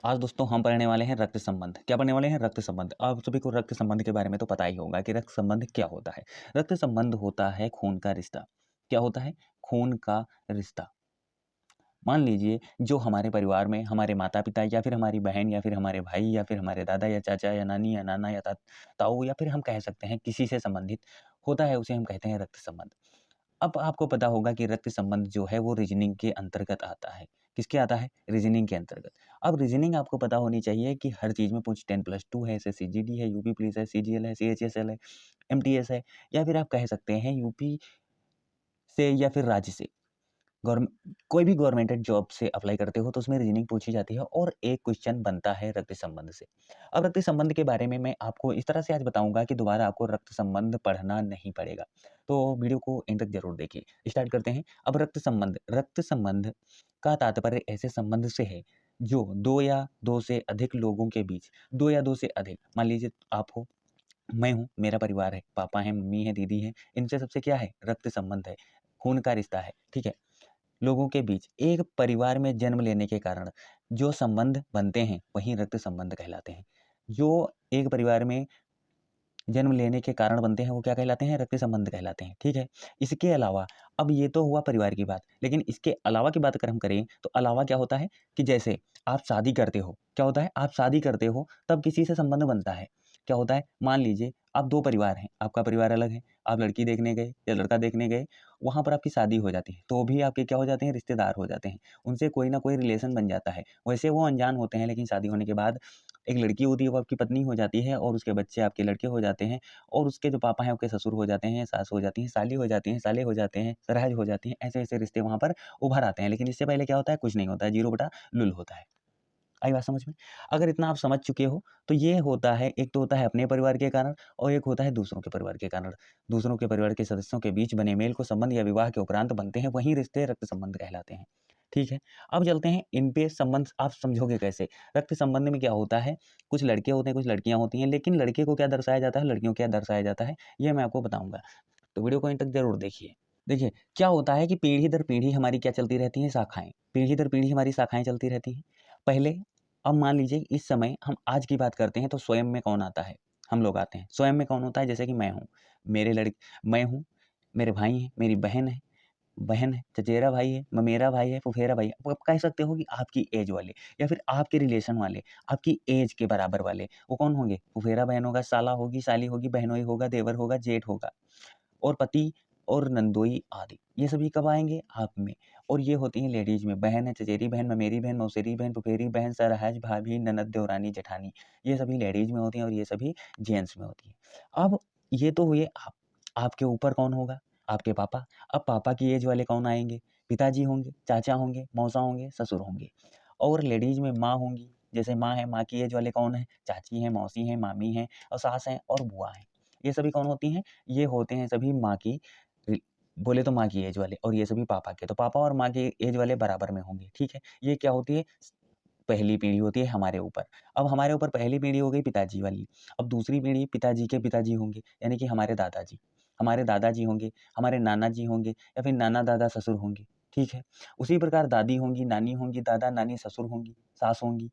आज दोस्तों हम पढ़ने वाले हैं रक्त संबंध। क्या पढ़ने वाले हैं? रक्त संबंध। आप सभी को रक्त संबंध के बारे में तो पता ही होगा कि रक्त संबंध क्या होता है। रक्त संबंध होता है खून का रिश्ता। क्या होता है? खून का रिश्ता। मान लीजिए जो हमारे परिवार में हमारे माता-पिता या फिर हमारी बहन या फिर हमारे भाई या फिर हमारे दादा या चाचा या नानी या नाना या ताऊ या फिर हम कह सकते हैं किसी से संबंधित होता है, उसे हम कहते हैं रक्त संबंध। अब आपको पता होगा कि रक्त संबंध जो है वो रीजनिंग के अंतर्गत आता है। किसके आता है? रीजनिंग के अंतर्गत। अब रीजनिंग आपको पता होनी चाहिए कि हर चीज़ में पूछ 10+2 है, एसएससी-जीडी है, यूपी पुलिस है, सीजीएल है, सीएचएसएल है, एमटीएस है या फिर आप कह सकते हैं यूपी से या फिर राज्य से। गवर्न कोई भी गवर्नमेंटेड जॉब से अप्लाई करते हो तो उसमें रीजनिंग पूछी जाती है और एक क्वेश्चन बनता है रक्त संबंध से। अब रक्त संबंध के बारे में मैं आपको इस तरह से आज बताऊँगा कि दोबारा आपको रक्त संबंध पढ़ना नहीं पड़ेगा। तो वीडियो को एंड तक ज़रूर देखिए। स्टार्ट करते हैं। अब रक्त संबंध का तात्पर्य ऐसे संबंध से है जो 2 या 2 से अधिक लोगों के बीच 2 या 2 से अधिक मान लीजिए आप हो, मैं हूँ, मेरा परिवार है, पापा हैं, मम्मी है, दीदी है, इनसे सबसे क्या है? रक्त संबंध है, खून का रिश्ता है, ठीक है? लोगों के बीच एक परिवार में जन्म लेने के कारण जो संबंध बनते हैं वही रक्त संबंध कहलाते हैं। जो एक परिवार में जन्म लेने के कारण बनते हैं वो क्या कहलाते हैं? रक्त संबंध कहलाते हैं, ठीक है? इसके अलावा अब ये तो हुआ परिवार की बात, लेकिन इसके अलावा की बात अगर हम करें तो अलावा क्या होता है कि जैसे आप शादी करते हो, क्या होता है? आप शादी करते हो तब किसी से संबंध बनता है। क्या होता है? मान लीजिए आप 2 परिवार हैं, आपका परिवार अलग है, आप लड़की देखने गए या लड़का देखने गए, वहाँ पर आपकी शादी हो जाती है, तो भी आपके क्या हो जाते हैं? रिश्तेदार हो जाते हैं, उनसे कोई ना कोई रिलेशन बन जाता है। वैसे वो अनजान होते हैं लेकिन शादी होने के बाद एक लड़की होती है वो आपकी पत्नी हो जाती है और उसके बच्चे आपके लड़के हो जाते हैं और उसके जो पापा हैं आपके ससुर हो जाते हैं, सास हो जाती हैं, साली हो जाती हैं, साले हो जाते हैं, सरहज हो जाती हैं, ऐसे-ऐसे रिश्ते वहाँ पर उभर आते हैं। लेकिन इससे पहले क्या होता है? कुछ नहीं होता है, 0 बटा लुल होता है। आई बात समझ में? अगर इतना आप समझ चुके हो, तो ये होता है एक तो होता है अपने परिवार के कारण और एक होता है दूसरों के परिवार के कारण। दूसरों के परिवार के सदस्यों के बीच बने मेल को संबंध या विवाह के उपरांत बनते हैं, वही रिश्ते रक्त संबंध कहलाते हैं। ठीक है? अब चलते हैं इन पे संबंध आप समझोगे कैसे? रक्त संबंध में क्या होता है, कुछ लड़के होते हैं, कुछ लड़कियाँ होती हैं, लेकिन लड़के को क्या दर्शाया जाता है, लड़कियों को क्या दर्शाया जाता है, ये मैं आपको बताऊँगा। तो वीडियो को अंत तक ज़रूर देखिए। देखिए, क्या होता है कि पीढ़ी दर पीढ़ी हमारी क्या चलती रहती हैं शाखाएँ। पीढ़ी दर पीढ़ी हमारी शाखाएँ चलती रहती हैं। पहले अब मान लीजिए इस समय हम आज की बात करते हैं तो स्वयं में कौन आता है? हम लोग आते हैं। स्वयं में कौन होता है? जैसे कि मैं हूँ, मेरे लड़ मैं हूँ, मेरे भाई हैं, मेरी बहन है, चचेरा भाई है, ममेरा भाई है, फुफेरा भाई है। आप कह सकते हो कि आपकी ऐज वाले या फिर आपके रिलेशन वाले, आपकी ऐज के बराबर वाले, वो कौन होंगे? फुफेरा बहन होगा, साला होगी, साली होगी, बहनोई होगा, देवर होगा, जेठ होगा। और पति और नंदोई आदि, ये सभी कब आएँगे? आप में। और ये होती हैं लेडीज़ में, बहन है, चचेरी बहन, ममेरी बहन, मौसेरी बहन, फुफेरी बहन, सरहज, भाभी, ननद, देवरानी, जेठानी, ये सभी लेडीज़ में होती हैं और ये सभी जेंट्स में होती हैं। अब ये तो हुए आप, आपके ऊपर कौन होगा? आपके पापा। अब पापा की एज वाले कौन आएँगे? पिताजी होंगे, चाचा होंगे, मौसा होंगे, ससुर होंगे। और लेडीज़ में माँ होंगी, जैसे माँ है, माँ की एज वाले कौन हैं? चाची हैं, मौसी हैं, मामी हैं और सास हैं और बुआ हैं। ये सभी कौन होती हैं? ये होते हैं सभी माँ की रि बोले तो माँ की एज वाले और ये सभी पापा के। तो पापा और माँ की एज वाले बराबर में होंगे, ठीक है? ये क्या होती है? पहली पीढ़ी होती है हमारे ऊपर। अब हमारे ऊपर पहली पीढ़ी हो गई पिताजी वाली। अब दूसरी पीढ़ी पिताजी के पिताजी होंगे, यानी कि हमारे दादाजी। हमारे दादाजी होंगे, हमारे नाना जी होंगे या फिर नाना-दादा ससुर होंगे, ठीक है? उसी प्रकार दादी होंगी, नानी होंगी, दादा-नानी ससुर होंगी, सास होंगी।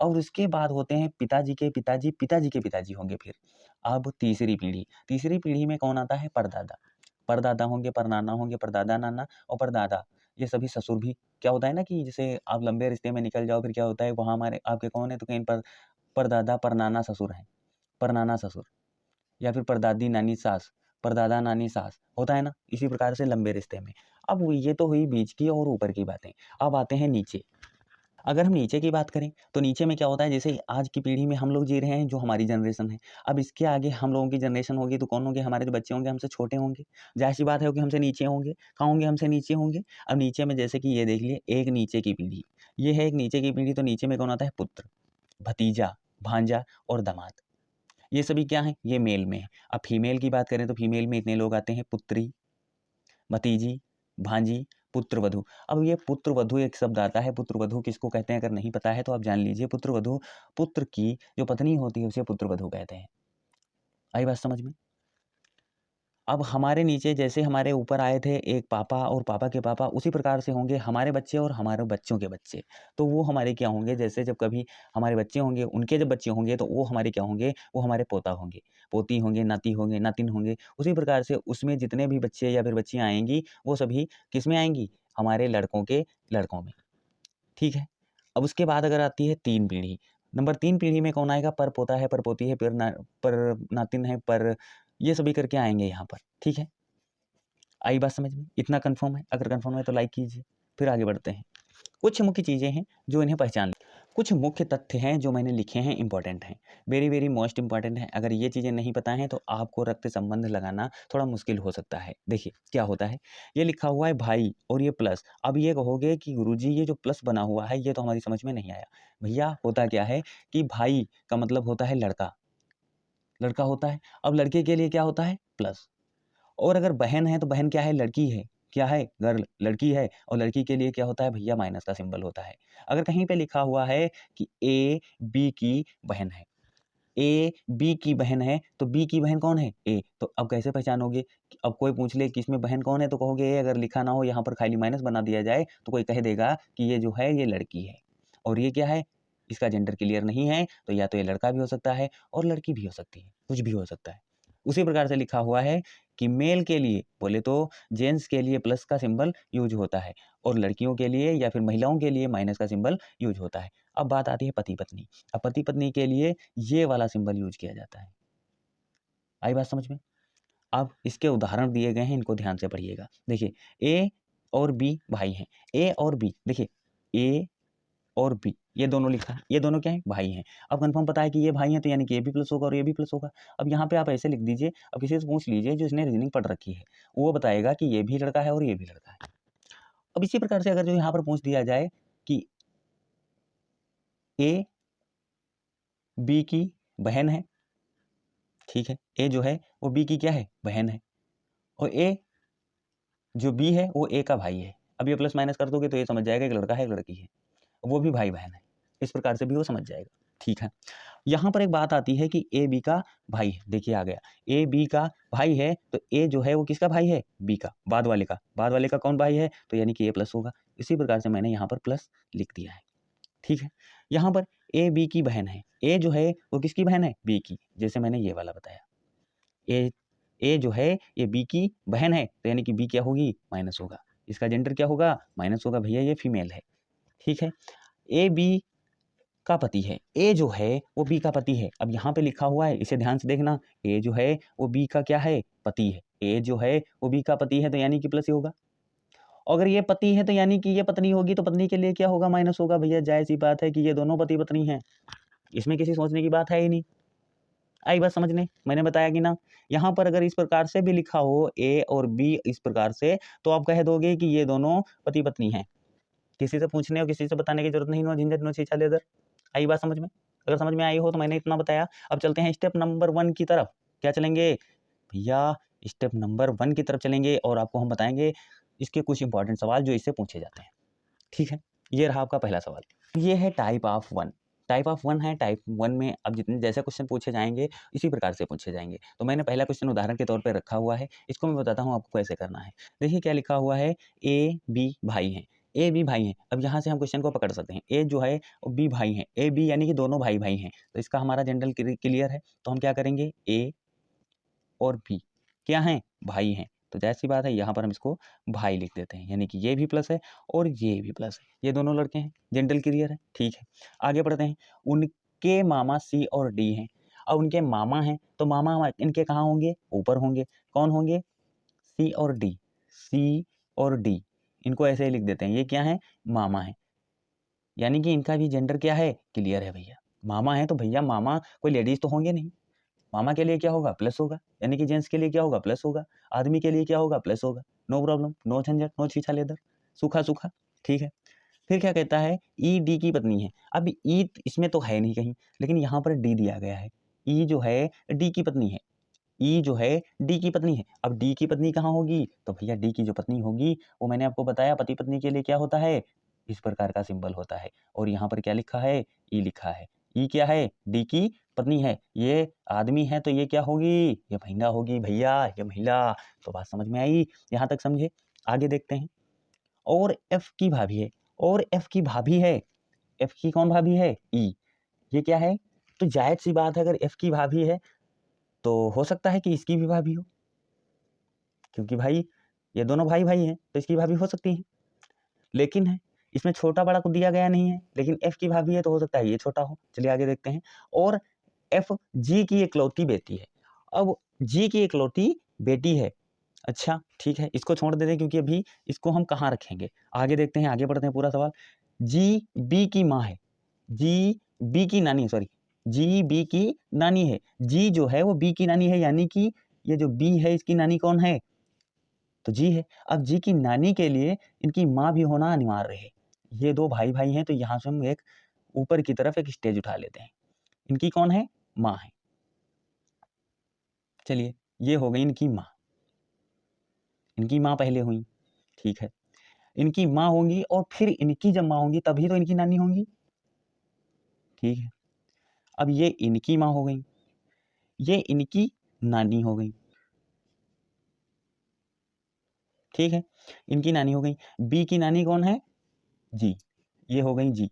और उसके बाद होते हैं पिताजी के पिताजी, पिताजी के पिताजी होंगे फिर। अब तीसरी पीढ़ी में कौन आता है? परदादा। परदादा होंगे, परनाना होंगे, परदादा-नाना और परदादा, ये सभी ससुर भी। क्या होता है ना कि जैसे आप लंबे रिश्ते में निकल जाओ फिर क्या होता है वहाँ हमारे आपके कौन है तो कहीं पर परदादा, परनाना ससुर हैं, परनाना ससुर या फिर परदादी नानी सास, परदादा नानी सास, होता है ना? इसी प्रकार से लंबे रिश्ते में। अब ये तो हुई बीच की और ऊपर की बातें। अब आते हैं नीचे। अगर हम नीचे की बात करें, तो नीचे में क्या होता है जैसे आज की पीढ़ी में हम लोग जी रहे हैं जो हमारी जनरेशन है। अब इसके आगे हम लोगों की जनरेशन होगी तो कौन होंगे? हमारे जो बच्चे होंगे हमसे छोटे होंगे। ज़ाहिर-सी बात है कि हमसे नीचे होंगे। कहाँ होंगे? हमसे नीचे होंगे। अब नीचे में जैसे कि ये देख लिए एक नीचे की पीढ़ी। ये है एक नीचे की पीढ़ी तो नीचे में कौन आता है? पुत्र, भतीजा, भांजा और दामाद। ये सभी क्या हैं? ये मेल में है। अब फीमेल की बात करें तो फीमेल में इतने लोग आते हैं पुत्री, भतीजी, भांजी, पुत्रवधू। अब ये पुत्रवधू एक शब्द आता है, पुत्रवधू किसको कहते हैं अगर नहीं पता है तो आप जान लीजिए। पुत्रवधू पुत्र की जो पत्नी होती है उसे पुत्रवधू कहते हैं। आई बात समझ में? अब हमारे नीचे जैसे हमारे ऊपर आए थे एक पापा और पापा के पापा, उसी प्रकार से होंगे हमारे बच्चे और हमारे बच्चों के बच्चे। तो वो हमारे क्या होंगे, जैसे जब कभी हमारे बच्चे होंगे, उनके जब बच्चे होंगे तो वो हमारे क्या होंगे, वो हमारे पोता होंगे, पोती होंगे, नाती होंगे, नातिन होंगे। उसी प्रकार से उसमें जितने भी बच्चे या फिर बच्चियाँ आएँगी, वो सभी किसमें आएँगी, हमारे लड़कों के लड़कों में। ठीक है? अब उसके बाद अगर आती है 3 पीढ़ी, नंबर 3 पीढ़ी में कौन आएगा, परपोता है, परपोती है, पर नातिन है, पर ये सभी करके आएँगे यहाँ पर। ठीक है? आई बात समझ में? इतना कन्फर्म है? अगर कन्फर्म है तो लाइक कीजिए। फिर आगे बढ़ते हैं। कुछ मुख्य चीज़ें हैं जो इन्हें पहचान, कुछ मुख्य तथ्य हैं जो मैंने लिखे हैं, इम्पोर्टेंट हैं। वेरी, वेरी मोस्ट इम्पोर्टेंट है। अगर ये चीज़ें नहीं पता हैं तो आपको रक्त संबंध लगाना थोड़ा मुश्किल हो सकता है। देखिए, क्या होता है, ये लिखा हुआ है भाई और ये प्लस। अब ये कहोगे कि गुरुजी ये जो प्लस बना हुआ है ये तो हमारी समझ में नहीं आया। भैया होता क्या है कि भाई का मतलब होता है लड़का, लड़का होता है। अब लड़के के लिए क्या होता है, प्लस। और अगर बहन है तो बहन क्या है, लड़की है। क्या है, गर्ल, लड़की है, और लड़की के लिए क्या होता है भैया, माइनस का सिंबल होता है। अगर कहीं पे लिखा हुआ है कि ए बी की बहन है, ए बी की बहन है, तो बी की बहन कौन है, ए। तो अब कैसे पहचानोगे, अब कोई पूछ ले कि इसमें बहन कौन है तो कहोगे ए। अगर लिखा ना हो, यहाँ पर खाली माइनस बना दिया जाए तो कोई कह देगा कि ये जो है ये लड़की है। और ये क्या है, इसका जेंडर क्लियर नहीं है, तो या तो ये लड़का भी हो सकता है और लड़की भी हो सकती है, कुछ भी हो सकता है। उसी प्रकार से लिखा हुआ है कि मेल के लिए बोले तो जेंट्स के लिए प्लस का सिंबल यूज होता है, और लड़कियों के लिए या फिर महिलाओं के लिए माइनस का सिंबल यूज होता है। अब बात आती है पति पत्नी। अब पति पत्नी के लिए ये वाला सिंबल यूज किया जाता है। आई बात समझ में? अब इसके उदाहरण दिए गए हैं, इनको ध्यान से पढ़िएगा। देखिए, ए और बी भाई हैं। ए और बी, देखिए ए और बी ये दोनों लिखा है, ये दोनों क्या है, भाई हैं। अब कन्फर्म पता है कि ये भाई हैं, तो यानी कि ये भी प्लस होगा और ये भी प्लस होगा। अब यहाँ पे आप ऐसे लिख दीजिए। अब किसी से पूछ लीजिए जो इसने रीजनिंग पढ़ रखी है, वो बताएगा कि ये भी लड़का है और ये भी लड़का है। अब इसी प्रकार से अगर जो यहाँ पर पूछ दिया जाए कि ए बी की बहन है, ठीक है, ए जो है वो बी की क्या है, बहन है, और ए जो बी है वो ए का भाई है। अब ये प्लस माइनस कर दोगे तो ये समझ जाएगा एक लड़का है एक लड़की है, वो भी भाई बहन है। इस प्रकार से भी वो समझ जाएगा। ठीक है, यहाँ पर एक बात आती है कि ए बी का भाई है। देखिए आ गया, ए बी का भाई है, तो ए जो है वो किसका भाई है, बी का, बाद वाले का। बाद वाले का कौन भाई है, तो यानी कि ए प्लस होगा। इसी प्रकार से मैंने यहाँ पर प्लस लिख दिया है। ठीक है, यहाँ पर ए बी की बहन है, ए जो है वो किसकी बहन है, बी की, जैसे मैंने ये वाला बताया। ए ए जो है ये बी की बहन है, तो यानी कि बी क्या होगी, माइनस होगा। इसका जेंडर क्या होगा, माइनस होगा, भैया ये फीमेल है। ठीक है, ए बी का पति है, ए जो है वो बी का पति है। अब यहाँ पे लिखा हुआ है, इसे ध्यान से देखना, ए जो है वो बी का क्या है, पति है। ए जो है वो बी का पति है, तो यानी कि प्लस ही होगा। अगर ये पति है तो यानी कि ये पत्नी होगी, तो पत्नी के लिए क्या होगा, माइनस होगा। भैया जायज़ सी बात है कि ये दोनों पति पत्नी हैं, इसमें किसी सोचने की बात है ही नहीं। आई बात समझने, मैंने बताया कि ना। यहाँ पर अगर इस प्रकार से भी लिखा हो ए और बी इस प्रकार से, तो आप कह दोगे कि ये दोनों पति पत्नी हैं। किसी से पूछने और किसी से बताने की जरूरत नहीं, नो झंझट नो छीछा लेदर। आई बात समझ में? अगर समझ में आई हो तो मैंने इतना बताया। अब चलते हैं स्टेप नंबर 1 की तरफ। क्या चलेंगे भैया, स्टेप नंबर 1 की तरफ चलेंगे, और आपको हम बताएंगे इसके कुछ इंपॉर्टेंट सवाल जो इससे पूछे जाते हैं। ठीक है, ये रहा आपका पहला सवाल। ये है टाइप ऑफ 1। टाइप ऑफ 1 है, टाइप 1 में अब जितने जैसे क्वेश्चन पूछे जाएंगे इसी प्रकार से पूछे जाएंगे। तो मैंने पहला क्वेश्चन उदाहरण के तौर पे रखा हुआ है, इसको मैं बताता हूँ आपको कैसे करना है। देखिए क्या लिखा हुआ है, ए बी भाई हैं, ए बी भाई हैं। अब यहाँ से हम क्वेश्चन को पकड़ सकते हैं, ए जो है बी भाई हैं, ए बी यानी कि दोनों भाई भाई हैं, तो इसका हमारा जनरल क्लियर है। तो हम क्या करेंगे, ए और बी क्या हैं, भाई हैं, तो जाहिर सी बात है यहाँ पर हम इसको भाई लिख देते हैं, यानी कि ये भी प्लस है और ये भी प्लस है, ये दोनों लड़के हैं, जेंडल क्लियर है। ठीक है, आगे बढ़ते हैं। उनके मामा सी और डी हैं। अब उनके मामा हैं तो मामा इनके कहाँ होंगे, ऊपर होंगे। कौन होंगे, सी और डी, सी और डी, इनको ऐसे ही लिख देते हैं, ये क्या है, मामा है, यानी कि इनका भी जेंडर क्या है, क्लियर है भैया। मामा है तो भैया मामा कोई लेडीज तो होंगे नहीं, मामा के लिए क्या होगा, प्लस होगा, यानी कि जेंट्स के लिए क्या होगा, प्लस होगा, आदमी के लिए क्या होगा, प्लस होगा। नो प्रॉब्लम, नो झंझट, नो छीछा लेदर, सूखा सूखा। ठीक है, फिर क्या कहता है, ई डी की पत्नी है। अब ई इसमें तो है नहीं कहीं, लेकिन यहाँ पर डी दिया गया है। ई जो है डी की पत्नी है, ई जो है डी की पत्नी है। अब डी की पत्नी कहाँ होगी, तो भैया डी की जो पत्नी होगी वो मैंने आपको बताया पति पत्नी के लिए क्या होता है, इस प्रकार का सिंबल होता है। और यहाँ पर क्या लिखा है, ई लिखा है। ई क्या है, डी की पत्नी है, ये आदमी है, तो ये क्या होगी? ये महिला होगी भैया, ये महिला। तो बात समझ में आई? यहाँ तक समझे? आगे देखते हैं। और एफ की भाभी है, और एफ की भाभी है। एफ की कौन भाभी है? ई। ये क्या है? तो जायज सी बात है, अगर एफ की भाभी है तो हो सकता है कि इसकी भी भाभी हो, क्योंकि भाई ये दोनों भाई भाई हैं, तो इसकी भाभी हो सकती है। लेकिन है इसमें छोटा बड़ा को दिया गया नहीं है, लेकिन एफ की भाभी है तो हो सकता है ये छोटा हो। चलिए आगे देखते हैं। और एफ जी की इकलौती बेटी है। अब जी की इकलौती बेटी है। अच्छा ठीक है, इसको छोड़ देते हैं क्योंकि अभी इसको हम कहाँ रखेंगे। आगे देखते हैं, आगे बढ़ते हैं पूरा सवाल। जी बी की माँ है, जी बी की नानी, सॉरी, जी बी की नानी है। जी जो है वो बी की नानी है, यानी कि ये जो बी है इसकी नानी कौन है? तो जी है। अब जी की नानी के लिए इनकी माँ भी होना अनिवार्य है। ये दो भाई भाई हैं, तो यहाँ से हम एक ऊपर की तरफ एक स्टेज उठा लेते हैं। इनकी कौन है? माँ है। चलिए, ये हो गई इनकी माँ। इनकी माँ पहले हुई, ठीक है। इनकी माँ होंगी और फिर इनकी जब माँ होंगी तभी तो इनकी नानी होंगी, ठीक है। अब ये इनकी माँ हो गई, ये इनकी नानी हो गई, ठीक है। इनकी नानी हो गई। बी की नानी कौन है? जी। ये हो गई जी,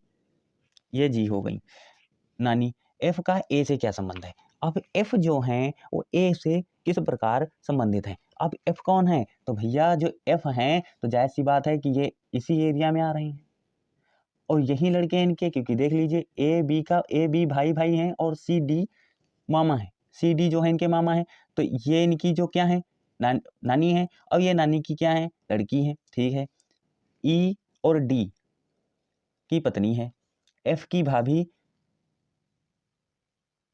ये जी हो गई नानी। एफ का ए से क्या संबंध है? अब एफ जो है वो ए से किस प्रकार संबंधित है? अब एफ कौन है? तो भैया जो एफ हैं तो जाहिर सी बात है कि ये इसी एरिया में आ रहे हैं, और यही लड़के हैं इनके, क्योंकि देख लीजिए ए बी भाई भाई हैं और सी डी मामा है। सी डी जो है इनके मामा है, तो ये इनकी जो क्या है? नानी है। अब ये नानी की क्या है? लड़की है, ठीक है। ई और डी की पत्नी है। एफ की भाभी,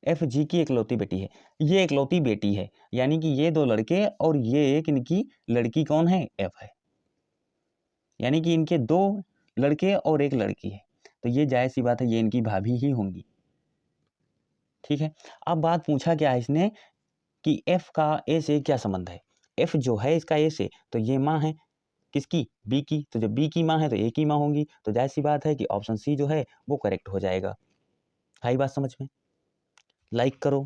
एफ जी की इकलौती बेटी है। ये इकलौती बेटी है, यानी कि ये दो लड़के और ये एक इनकी लड़की कौन है? एफ है। यानी कि इनके दो लड़के और एक लड़की है, तो ये जायज सी बात है, ये इनकी भाभी ही होंगी, ठीक है। अब बात पूछा क्या है इसने कि एफ का ए से क्या संबंध है? एफ जो है इसका ए से, तो ये माँ है किसकी? बी की। तो जब बी की माँ है तो ए की माँ होंगी, तो जाहिर सी बात है कि ऑप्शन सी जो है वो करेक्ट हो जाएगा। आई बात समझ में? लाइक करो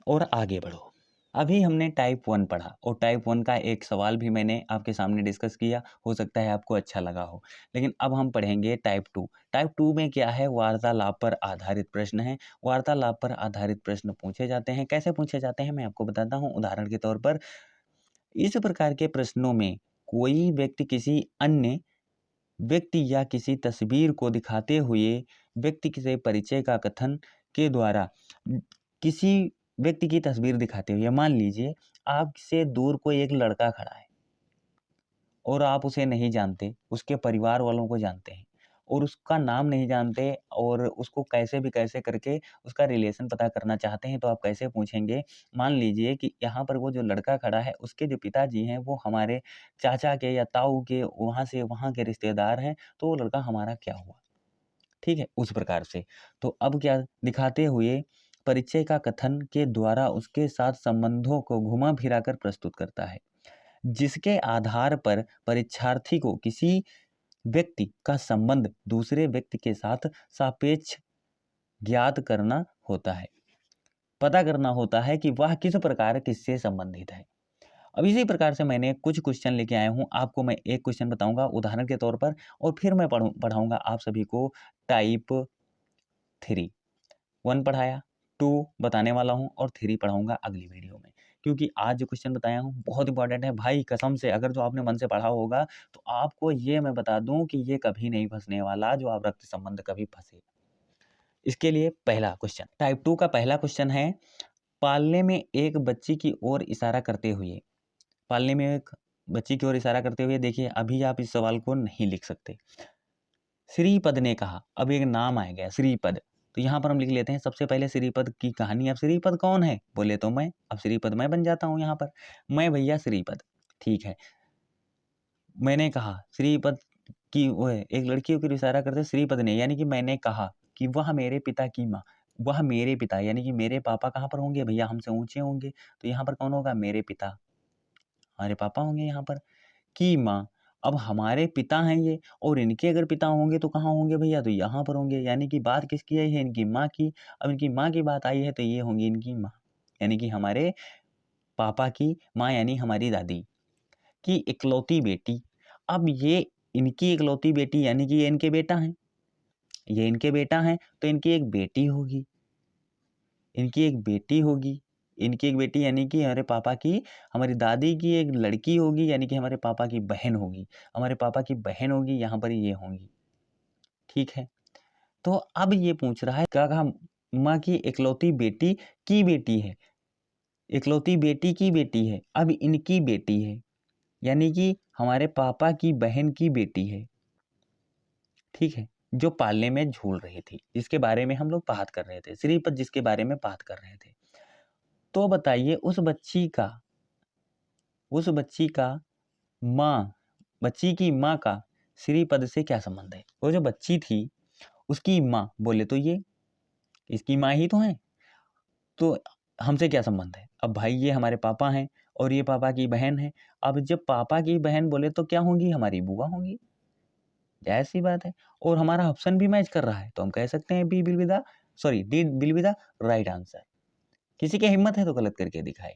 और आगे बढ़ो। अभी हमने टाइप 1 पढ़ा और टाइप 1 का एक सवाल भी मैंने आपके सामने डिस्कस किया, हो सकता है आपको अच्छा लगा हो। लेकिन अब हम पढ़ेंगे टाइप 2। टाइप 2 में क्या है? वार्तालाप पर आधारित प्रश्न है। वार्तालाप पर आधारित प्रश्न पूछे जाते हैं। कैसे पूछे जाते हैं मैं आपको बताता हूँ। उदाहरण के तौर पर इस प्रकार के प्रश्नों में कोई व्यक्ति किसी अन्य व्यक्ति या किसी तस्वीर को दिखाते हुए व्यक्ति से परिचय का कथन के द्वारा किसी व्यक्ति की तस्वीर दिखाते हुए, मान लीजिए आपसे दूर कोई एक लड़का खड़ा है और आप उसे नहीं जानते, उसके परिवार वालों को जानते हैं और उसका नाम नहीं जानते और उसको कैसे भी कैसे करके उसका रिलेशन पता करना चाहते हैं, तो आप कैसे पूछेंगे? मान लीजिए कि यहाँ पर वो जो लड़का खड़ा है उसके जो पिताजी हैं वो हमारे चाचा के या ताऊ के वहाँ से वहाँ के रिश्तेदार हैं, तो वो लड़का हमारा क्या हुआ? ठीक है? उस प्रकार से। तो अब क्या दिखाते हुए परिचय का कथन के द्वारा उसके साथ संबंधों को घुमा-फिरा कर प्रस्तुत करता है, जिसके आधार पर परीक्षार्थी को किसी व्यक्ति का संबंध दूसरे व्यक्ति के साथ सापेक्ष ज्ञात करना होता है। पता करना होता है कि वह किस प्रकार किससे संबंधित है। अब इसी प्रकार से मैंने कुछ क्वेश्चन लेके आया हूँ। आपको मैं एक क्वेश्चन बताऊँगा उदाहरण के तौर पर और फिर मैं पढ़ाऊँगा आप सभी को टाइप 3। 1 पढ़ाया, 2 बताने वाला हूँ और 3 पढ़ाऊँगा अगली वीडियो में। क्योंकि आज जो क्वेश्चन बताया हूँ बहुत इंपॉर्टेंट है भाई, कसम से अगर जो आपने मन से पढ़ा होगा तो आपको ये मैं बता दूँ कि ये कभी नहीं फँसने वाला जो आप रक्त संबंध कभी फँसे। इसके लिए पहला क्वेश्चन, टाइप 2 का पहला क्वेश्चन है, पालने में एक बच्ची की ओर इशारा करते हुए, पालने में एक बच्ची की ओर इशारा करते हुए, देखिए अभी आप इस सवाल को नहीं लिख सकते। श्रीपद ने कहा, अब एक नाम आ गया श्रीपद, तो यहाँ पर हम लिख लेते हैं सबसे पहले श्रीपद की कहानी। अब श्रीपद कौन है? बोले तो मैं, अब श्रीपद मैं बन जाता हूँ यहाँ पर, मैं भैया श्रीपद, ठीक है। मैंने कहा श्रीपद की वो है, एक लड़की की ओर इशारा करते श्रीपद ने, यानी कि मैंने कहा कि वह मेरे पिता की माँ, वह मेरे पिता यानी कि मेरे पापा कहाँ पर होंगे भैया? हमसे ऊँचे होंगे, तो यहाँ पर कौन होगा? मेरे पिता, हमारे पापा होंगे यहाँ पर, की माँ। अब हमारे पिता हैं ये, और इनके अगर पिता होंगे तो कहाँ होंगे भैया? तो यहाँ पर होंगे। यानी कि बात किसकी आई है? इनकी माँ की। अब इनकी माँ की बात आई है तो ये होंगी इनकी माँ, यानी कि हमारे पापा की माँ, यानी हमारी दादी की इकलौती बेटी। अब ये इनकी इकलौती बेटी, यानी कि ये इनके बेटा हैं। ये इनके बेटा हैं तो इनकी एक बेटी होगी। इनकी एक बेटी होगी। इनकी एक बेटी यानी कि हमारे पापा की, हमारी दादी की एक लड़की होगी, यानी कि हमारे पापा की बहन होगी। हमारे पापा की बहन होगी, यहाँ पर ये होंगी। ठीक है? तो अब ये पूछ रहा है, क्या कहा? माँ की इकलौती बेटी की बेटी है। इकलौती बेटी की बेटी है। अब इनकी बेटी है, यानी कि हमारे पापा की बहन की बेटी है। ठीक है? जो पालने में झूल रही थी, जिसके बारे में हम लोग बात कर रहे थे, श्रीपत जिसके बारे में बात कर रहे थे। तो बताइए उस बच्ची का माँ, बच्ची की माँ का श्रीपद से क्या संबंध है? वो जो बच्ची थी उसकी माँ बोले तो ये इसकी माँ ही तो है। तो हमसे क्या संबंध है? अब भाई ये हमारे पापा हैं और ये पापा की बहन है। अब जब पापा की बहन बोले तो क्या होंगी? हमारी बुआ होंगी। जाहिर सी बात है। और हमारा ऑप्शन भी मैच कर रहा है तो हम कह सकते हैं D will be the right answer. किसी की हिम्मत है तो गलत करके दिखाए।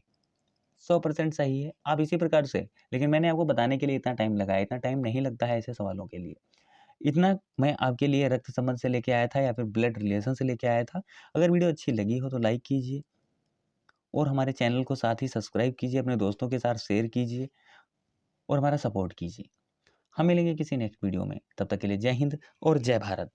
100% सही है। आप इसी प्रकार से, लेकिन मैंने आपको बताने के लिए इतना टाइम लगाया, इतना टाइम नहीं लगता है ऐसे सवालों के लिए। इतना मैं आपके लिए रक्त संबंध से लेके आया था या फिर ब्लड रिलेशन से लेके आया था। अगर वीडियो अच्छी लगी हो तो लाइक कीजिए और हमारे चैनल को साथ ही सब्सक्राइब कीजिए, अपने दोस्तों के साथ शेयर कीजिए और हमारा सपोर्ट कीजिए। हम मिलेंगे किसी नेक्स्ट वीडियो में, तब तक के लिए जय हिंद और जय भारत।